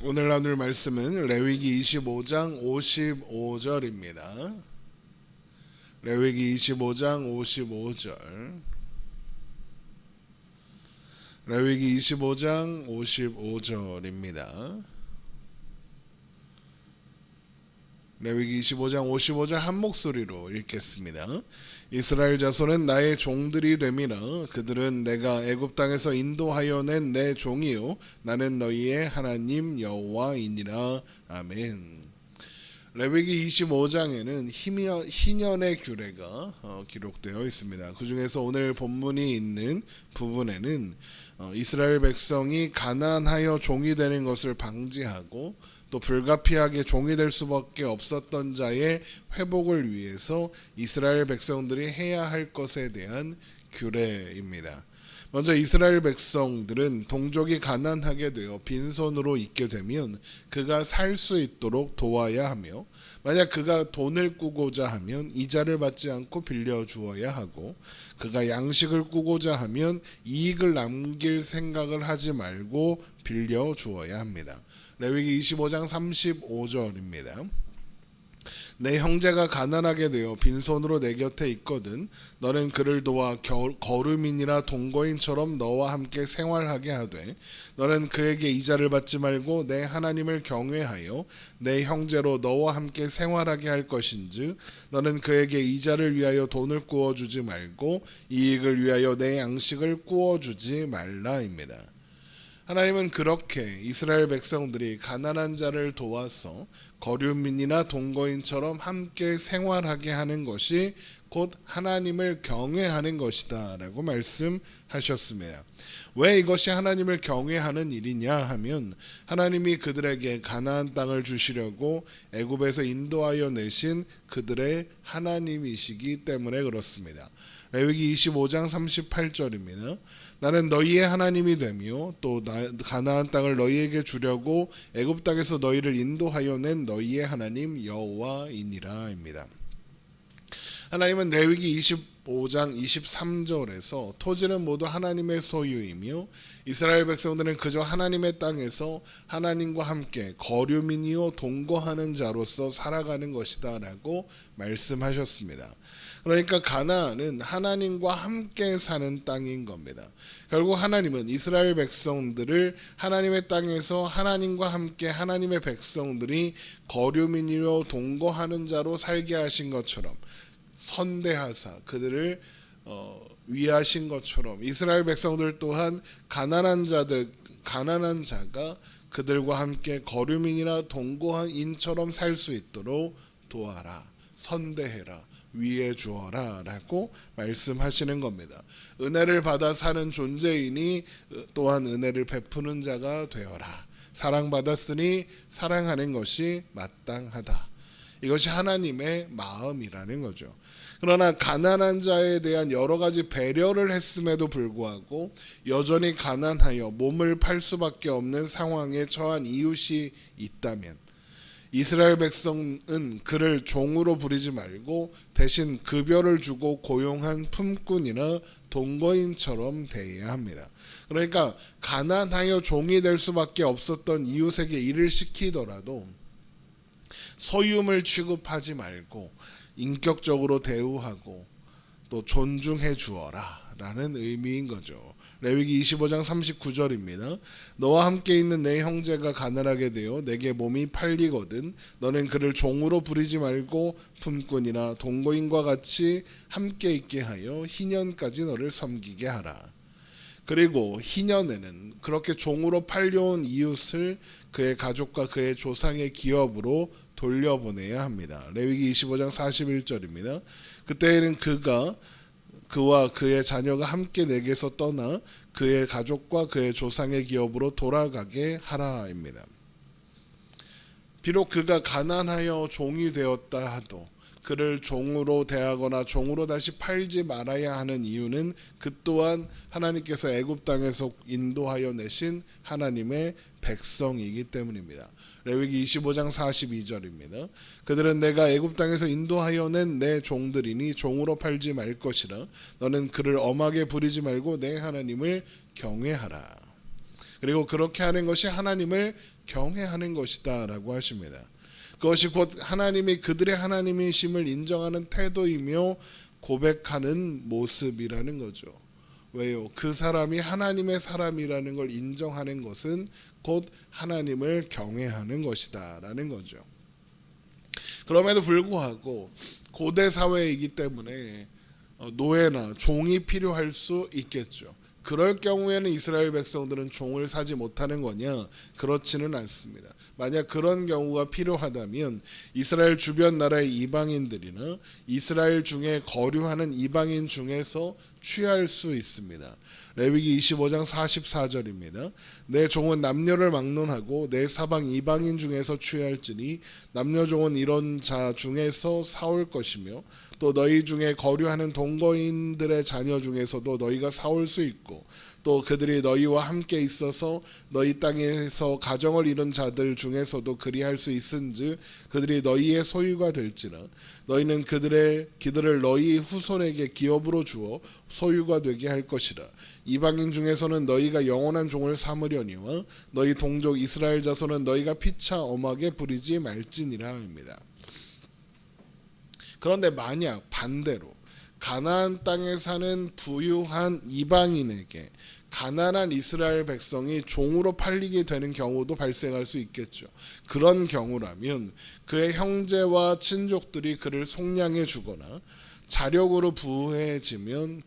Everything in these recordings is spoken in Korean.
오늘 나눌 말씀은 레위기 25장 55절입니다. 레위기 25장 55절. 레위기 25장 55절입니다. 레위기 25장 55절 한 목소리로 읽겠습니다. 이스라엘 자손은 나의 종들이 됨이라. 그들은 내가 애굽 땅에서 인도하여 낸 내 종이요 나는 너희의 하나님 여호와이니라. 아멘. 레위기 25장에는 희년의 규례가 기록되어 있습니다. 그 중에서 오늘 본문이 있는 부분에는 이스라엘 백성이 가난하여 종이 되는 것을 방지하고 또 불가피하게 종이 될 수밖에 없었던 자의 회복을 위해서 이스라엘 백성들이 해야 할 것에 대한 규례입니다. 먼저 이스라엘 백성들은 동족이 가난하게 되어 빈손으로 있게 되면 그가 살 수 있도록 도와야 하며, 만약 그가 돈을 꾸고자 하면 이자를 받지 않고 빌려 주어야 하고, 그가 양식을 꾸고자 하면 이익을 남길 생각을 하지 말고 빌려 주어야 합니다. 레위기 25장 35절입니다. 내 형제가 가난하게 되어 빈손으로 내 곁에 있거든 너는 그를 도와 거류민이나 동거인처럼 너와 함께 생활하게 하되, 너는 그에게 이자를 받지 말고 내 하나님을 경외하여 내 형제로 너와 함께 생활하게 할 것인즉, 너는 그에게 이자를 위하여 돈을 구워주지 말고 이익을 위하여 내 양식을 구워주지 말라입니다. 하나님은 그렇게 이스라엘 백성들이 가난한 자를 도와서 거류민이나 동거인처럼 함께 생활하게 하는 것이 곧 하나님을 경외하는 것이다 라고 말씀하셨습니다. 왜 이것이 하나님을 경외하는 일이냐 하면, 하나님이 그들에게 가나안 땅을 주시려고 애굽에서 인도하여 내신 그들의 하나님이시기 때문에 그렇습니다. 레위기 25장 38절입니다. 나는 너희의 하나님이 되며 또 가나안 땅을 너희에게 주려고 애굽 땅에서 너희를 인도하여 낸 너희의 하나님 여호와이니라입니다. 하나님은 레위기 25장 23절에서 토지는 모두 하나님의 소유이며 이스라엘 백성들은 그저 하나님의 땅에서 하나님과 함께 거류민이요 동거하는 자로서 살아가는 것이다 라고 말씀하셨습니다. 그러니까 가나안은 하나님과 함께 사는 땅인 겁니다. 결국 하나님은 이스라엘 백성들을 하나님의 땅에서 하나님과 함께 하나님의 백성들이 거류민이요 동거하는 자로 살게 하신 것처럼, 선대하사 그들을 위하신 것처럼 이스라엘 백성들 또한 가난한 자가 그들과 함께 거류민이나 동거인처럼 살 수 있도록 도와라, 선대해라, 위해 주어라 라고 말씀하시는 겁니다. 은혜를 받아 사는 존재이니 또한 은혜를 베푸는 자가 되어라. 사랑받았으니 사랑하는 것이 마땅하다. 이것이 하나님의 마음이라는 거죠. 그러나 가난한 자에 대한 여러 가지 배려를 했음에도 불구하고 여전히 가난하여 몸을 팔 수밖에 없는 상황에 처한 이웃이 있다면, 이스라엘 백성은 그를 종으로 부리지 말고 대신 급여를 주고 고용한 품꾼이나 동거인처럼 대해야 합니다. 그러니까 가난하여 종이 될 수밖에 없었던 이웃에게 일을 시키더라도 소유물 취급하지 말고 인격적으로 대우하고 또 존중해 주어라 라는 의미인 거죠. 레위기 25장 39절입니다. 너와 함께 있는 내 형제가 가난하게 되어 내게 몸이 팔리거든 너는 그를 종으로 부리지 말고 품꾼이나 동거인과 같이 함께 있게 하여 희년까지 너를 섬기게 하라. 그리고 희년에는 그렇게 종으로 팔려온 이웃을 그의 가족과 그의 조상의 기업으로 돌려보내야 합니다. 레위기 25장 41절입니다. 그때에는 그와 그의 자녀가 함께 내게서 떠나 그의 가족과 그의 조상의 기업으로 돌아가게 하라입니다. 비록 그가 가난하여 종이 되었다 하도 그를 종으로 대하거나 종으로 다시 팔지 말아야 하는 이유는 그 또한 하나님께서 애굽 땅에서 인도하여 내신 하나님의 백성이기 때문입니다. 레위기 25장 42절입니다. 그들은 내가 애굽 땅에서 인도하여 낸 내 종들이니 종으로 팔지 말 것이라. 너는 그를 엄하게 부리지 말고 내 하나님을 경외하라. 그리고 그렇게 하는 것이 하나님을 경외하는 것이다 라고 하십니다. 그것이 곧 하나님이 그들의 하나님이심을 인정하는 태도이며 고백하는 모습이라는 거죠. 왜요? 그 사람이 하나님의 사람이라는 걸 인정하는 것은 곧 하나님을 경외하는 것이다 라는 거죠. 그럼에도 불구하고 고대 사회이기 때문에 노예나 종이 필요할 수 있겠죠. 그럴 경우에는 이스라엘 백성들은 종을 사지 못하는 거냐? 그렇지는 않습니다. 만약 그런 경우가 필요하다면 이스라엘 주변 나라의 이방인들이나 이스라엘 중에 거류하는 이방인 중에서 취할 수 있습니다. 레위기 25장 44절입니다. 내 종은 남녀를 막론하고 내 사방 이방인 중에서 취할지니 남녀 종은 이런 자 중에서 사올 것이며 또 너희 중에 거류하는 동거인들의 자녀 중에서도 너희가 사올 수 있고 또 그들이 너희와 함께 있어서 너희 땅에서 가정을 이룬 자들 중에서도 그리할 수 있은즉 그들이 너희의 소유가 될지라 너희는 그들을 너희 후손에게 기업으로 주어 소유가 되게 할 것이라. 이방인 중에서는 너희가 영원한 종을 삼으려니와 너희 동족 이스라엘 자손은 너희가 피차 엄하게 부리지 말지니라 합니다. 그런데 만약 반대로 가나안 땅에 사는 부유한 이방인에게 가난한 이스라엘 백성이 종으로 팔리게 되는 경우도 발생할 수 있겠죠. 그런 경우라면 그의 형제와 친족들이 그를 속량해 주거나 자력으로 부유해지면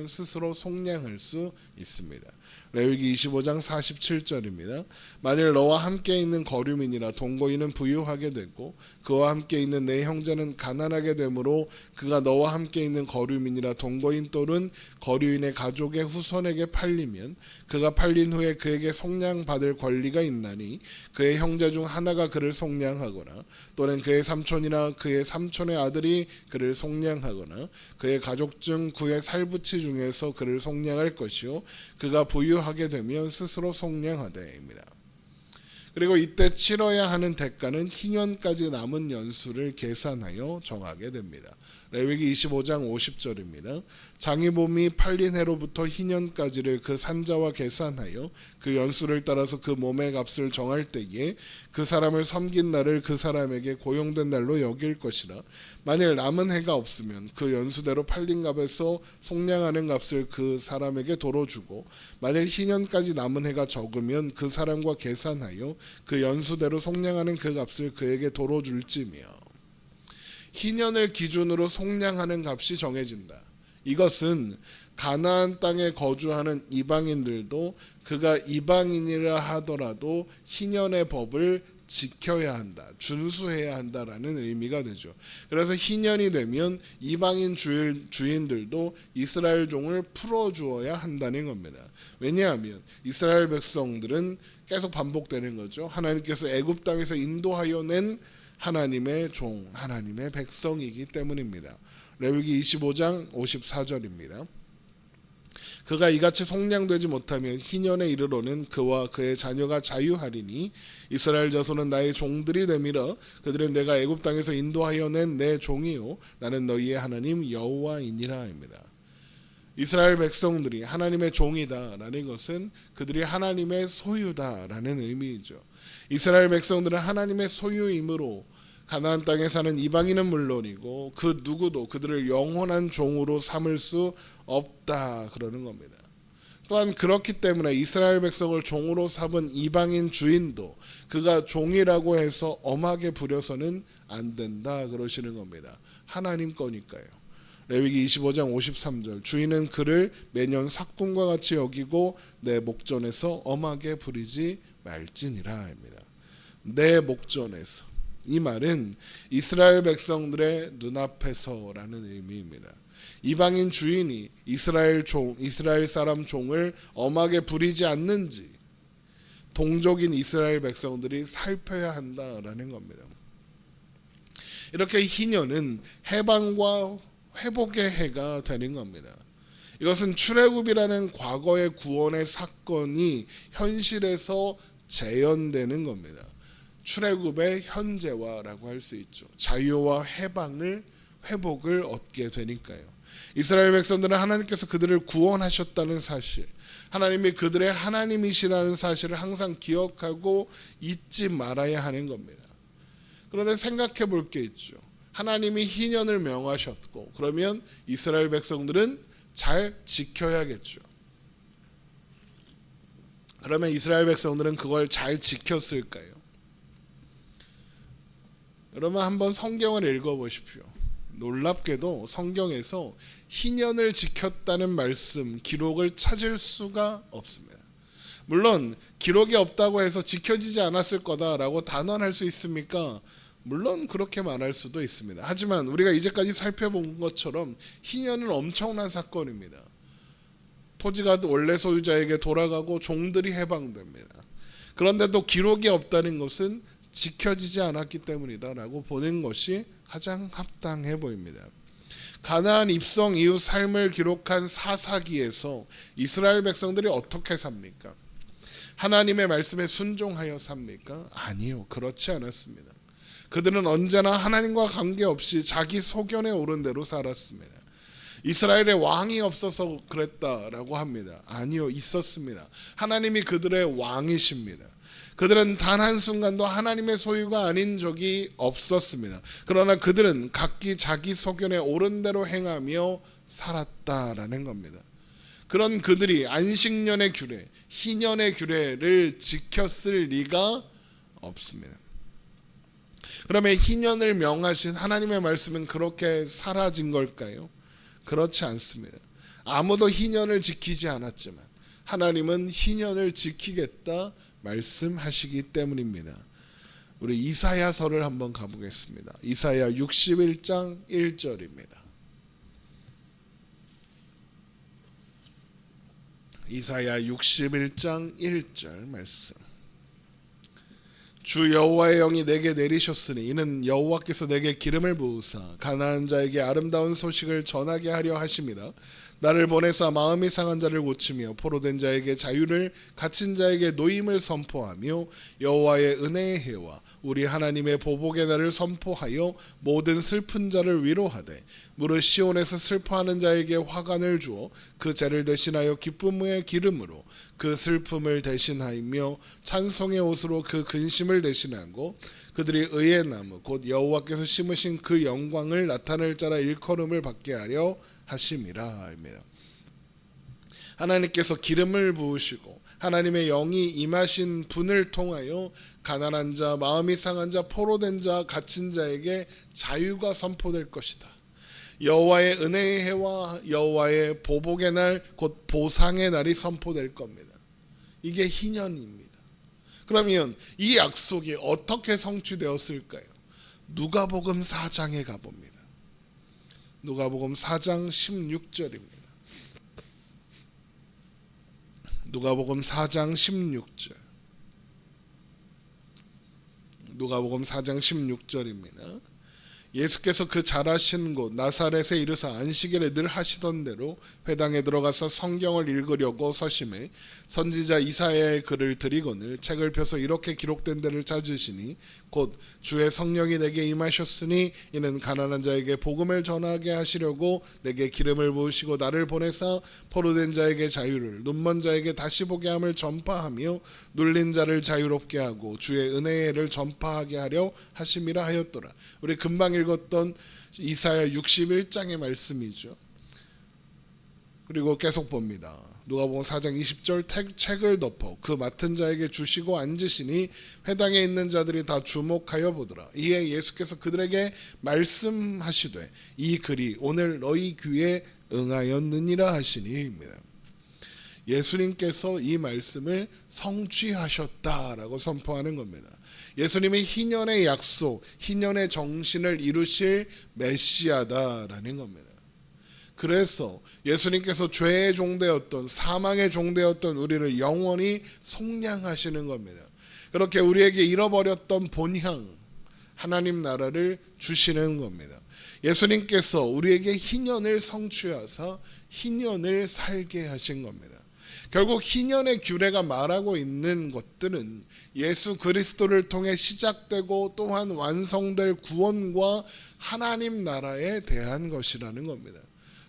스스로 속량할 수 있습니다. 레위기 25장 47절입니다. 만일 너와 함께 있는 거류민이나 동거인은 부유하게 되고 그와 함께 있는 내 형제는 가난하게 되므로 그가 너와 함께 있는 거류민이나 동거인 또는 거류인의 가족의 후손에게 팔리면 그가 팔린 후에 그에게 속량받을 권리가 있나니 그의 형제 중 하나가 그를 속량하거나 또는 그의 삼촌이나 그의 삼촌의 아들이 그를 속량하거나 그의 가족 중 그의 살부치 중에서 그를 속량할 것이요 그가 부유하게 되면 스스로 속량하되입니다. 그리고 이때 치러야 하는 대가는 희년까지 남은 연수를 계산하여 정하게 됩니다. 레위기 25장 50절입니다. 장이봄이 팔린 해로부터 희년까지를 그 산자와 계산하여 그 연수를 따라서 그 몸의 값을 정할 때에 그 사람을 섬긴 날을 그 사람에게 고용된 날로 여길 것이라. 만일 남은 해가 없으면 그 연수대로 팔린 값에서 속량하는 값을 그 사람에게 도로 주고 만일 희년까지 남은 해가 적으면 그 사람과 계산하여 그 연수대로 속량하는 그 값을 그에게 도로 줄지며 희년을 기준으로 속량하는 값이 정해진다. 이것은 가나안 땅에 거주하는 이방인들도 그가 이방인이라 하더라도 희년의 법을 지켜야 한다, 준수해야 한다라는 의미가 되죠. 그래서 희년이 되면 이방인 주인들도 이스라엘 종을 풀어주어야 한다는 겁니다. 왜냐하면 이스라엘 백성들은 계속 반복되는 거죠. 하나님께서 애굽 땅에서 인도하여 낸 하나님의 종, 하나님의 백성이기 때문입니다. 레위기 25장 54절입니다. 그가 이같이 속량되지 못하면 희년에 이르러는 그와 그의 자녀가 자유하리니 이스라엘 자손은 나의 종들이 되밀어 그들은 내가 애굽 땅에서 인도하여 낸 내 종이요 나는 너희의 하나님 여호와이니라 합니다. 이스라엘 백성들이 하나님의 종이다라는 것은 그들이 하나님의 소유다라는 의미이죠. 이스라엘 백성들은 하나님의 소유이므로 가나안 땅에 사는 이방인은 물론이고 그 누구도 그들을 영원한 종으로 삼을 수 없다 그러는 겁니다. 또한 그렇기 때문에 이스라엘 백성을 종으로 삼은 이방인 주인도 그가 종이라고 해서 엄하게 부려서는 안 된다 그러시는 겁니다. 하나님 거니까요. 레위기 25장 53절 주인은 그를 매년 삭군과 같이 여기고 내 목전에서 엄하게 부리지 말지니라 합니다. 내 목전에서, 이 말은 이스라엘 백성들의 눈앞에서라는 의미입니다. 이방인 주인이 이스라엘 사람 종을 엄하게 부리지 않는지 동족인 이스라엘 백성들이 살펴야 한다라는 겁니다. 이렇게 희년은 해방과 회복의 해가 되는 겁니다. 이것은 출애굽이라는 과거의 구원의 사건이 현실에서 재현되는 겁니다. 출애굽의 현재화라고 할 수 있죠. 자유와 회복을 얻게 되니까요. 이스라엘 백성들은 하나님께서 그들을 구원하셨다는 사실, 하나님이 그들의 하나님이시라는 사실을 항상 기억하고 잊지 말아야 하는 겁니다. 그런데 생각해 볼 게 있죠. 하나님이 희년을 명하셨고, 그러면 이스라엘 백성들은 잘 지켜야겠죠. 그러면 이스라엘 백성들은 그걸 잘 지켰을까요? 여러분 한번 성경을 읽어보십시오. 놀랍게도 성경에서 희년을 지켰다는 말씀, 기록을 찾을 수가 없습니다. 물론 기록이 없다고 해서 지켜지지 않았을 거다라고 단언할 수 있습니까? 물론 그렇게 말할 수도 있습니다. 하지만 우리가 이제까지 살펴본 것처럼 희년은 엄청난 사건입니다. 토지가 원래 소유자에게 돌아가고 종들이 해방됩니다. 그런데도 기록이 없다는 것은 지켜지지 않았기 때문이다라고 보는 것이 가장 합당해 보입니다. 가나안 입성 이후 삶을 기록한 사사기에서 이스라엘 백성들이 어떻게 삽니까? 하나님의 말씀에 순종하여 삽니까? 아니요, 그렇지 않았습니다. 그들은 언제나 하나님과 관계없이 자기 소견에 오른 대로 살았습니다. 이스라엘에 왕이 없어서 그랬다라고 합니다. 아니요, 있었습니다. 하나님이 그들의 왕이십니다. 그들은 단 한순간도 하나님의 소유가 아닌 적이 없었습니다. 그러나 그들은 각기 자기 소견에 옳은 대로 행하며 살았다라는 겁니다. 그런 그들이 안식년의 규례, 희년의 규례를 지켰을 리가 없습니다. 그러면 희년을 명하신 하나님의 말씀은 그렇게 사라진 걸까요? 그렇지 않습니다. 아무도 희년을 지키지 않았지만 하나님은 희년을 지키겠다 말씀하시기 때문입니다. 우리 이사야서를 한번 가보겠습니다. 이사야 61장 1절입니다. 이사야 61장 1절 말씀. 주 여호와의 영이 내게 내리셨으니 이는 여호와께서 내게 기름을 부으사 가나안 자에게 아름다운 소식을 전하게 하려 하심이라. 나를 보내사 마음이 상한 자를 고치며 포로된 자에게 자유를, 갇힌 자에게 노임을 선포하며 여호와의 은혜의 해와 우리 하나님의 보복의 날을 선포하여 모든 슬픈 자를 위로하되 무릇 시온에서 슬퍼하는 자에게 화관을 주어 그 죄를 대신하여 기쁨의 기름으로 그 슬픔을 대신하며 찬송의 옷으로 그 근심을 대신하고 그들이 의의 나무 곧 여호와께서 심으신 그 영광을 나타낼 자라 일컬음을 받게 하려 하심이라. 하나님께서 기름을 부으시고 하나님의 영이 임하신 분을 통하여 가난한 자, 마음이 상한 자, 포로된 자, 갇힌 자에게 자유가 선포될 것이다. 여호와의 은혜의 해와 여호와의 보복의 날, 곧 보상의 날이 선포될 겁니다. 이게 희년입니다. 그러면 이 약속이 어떻게 성취되었을까요? 누가복음 4장에 가봅니다. 누가복음 4장 16절입니다. 누가복음 4장 16절. 누가복음 4장 16절입니다. 예수께서 그 자라신 곳 나사렛에 이르사 안식일에 늘 하시던 대로 회당에 들어가서 성경을 읽으려고 서심해 선지자 이사야의 글을 들이거늘 책을 펴서 이렇게 기록된 데를 찾으시니 곧 주의 성령이 내게 임하셨으니 이는 가난한 자에게 복음을 전하게 하시려고 내게 기름을 부으시고 나를 보내사 포로된 자에게 자유를, 눈먼 자에게 다시 보게 함을 전파하며 눌린 자를 자유롭게 하고 주의 은혜의 해를 전파하게 하려 하심이라 하였더라. 우리 금방 읽었던 이사야 61장의 말씀이죠. 그리고 계속 봅니다. 누가복음 4장 20절 책을 덮어 그 맡은 자에게 주시고 앉으시니 회당에 있는 자들이 다 주목하여 보더라. 이에 예수께서 그들에게 말씀하시되 이 글이 오늘 너희 귀에 응하였느니라 하시니입니다. 예수님께서 이 말씀을 성취하셨다라고 선포하는 겁니다. 예수님이 희년의 약속, 희년의 정신을 이루실 메시아다라는 겁니다. 그래서 예수님께서 죄의 종되었던, 사망의 종되었던 우리를 영원히 속량하시는 겁니다. 그렇게 우리에게 잃어버렸던 본향, 하나님 나라를 주시는 겁니다. 예수님께서 우리에게 희년을 성취하사 희년을 살게 하신 겁니다. 결국 희년의 규례가 말하고 있는 것들은 예수 그리스도를 통해 시작되고 또한 완성될 구원과 하나님 나라에 대한 것이라는 겁니다.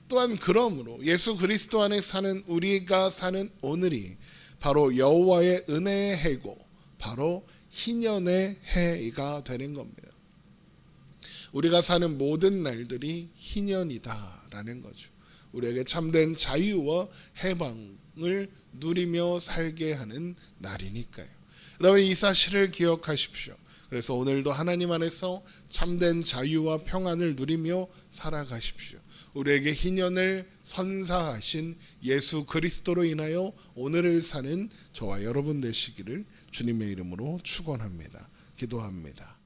또한 그러므로 예수 그리스도 안에 사는 우리가 사는 오늘이 바로 여호와의 은혜의 해고 바로 희년의 해가 되는 겁니다. 우리가 사는 모든 날들이 희년이다라는 거죠. 우리에게 참된 자유와 해방을 누리며 살게 하는 날이니까요. 여러분 이 사실을 기억하십시오. 그래서 오늘도 하나님 안에서 참된 자유와 평안을 누리며 살아가십시오. 우리에게 희년을 선사하신 예수 그리스도로 인하여 오늘을 사는 저와 여러분 되시기를 주님의 이름으로 축원합니다. 기도합니다.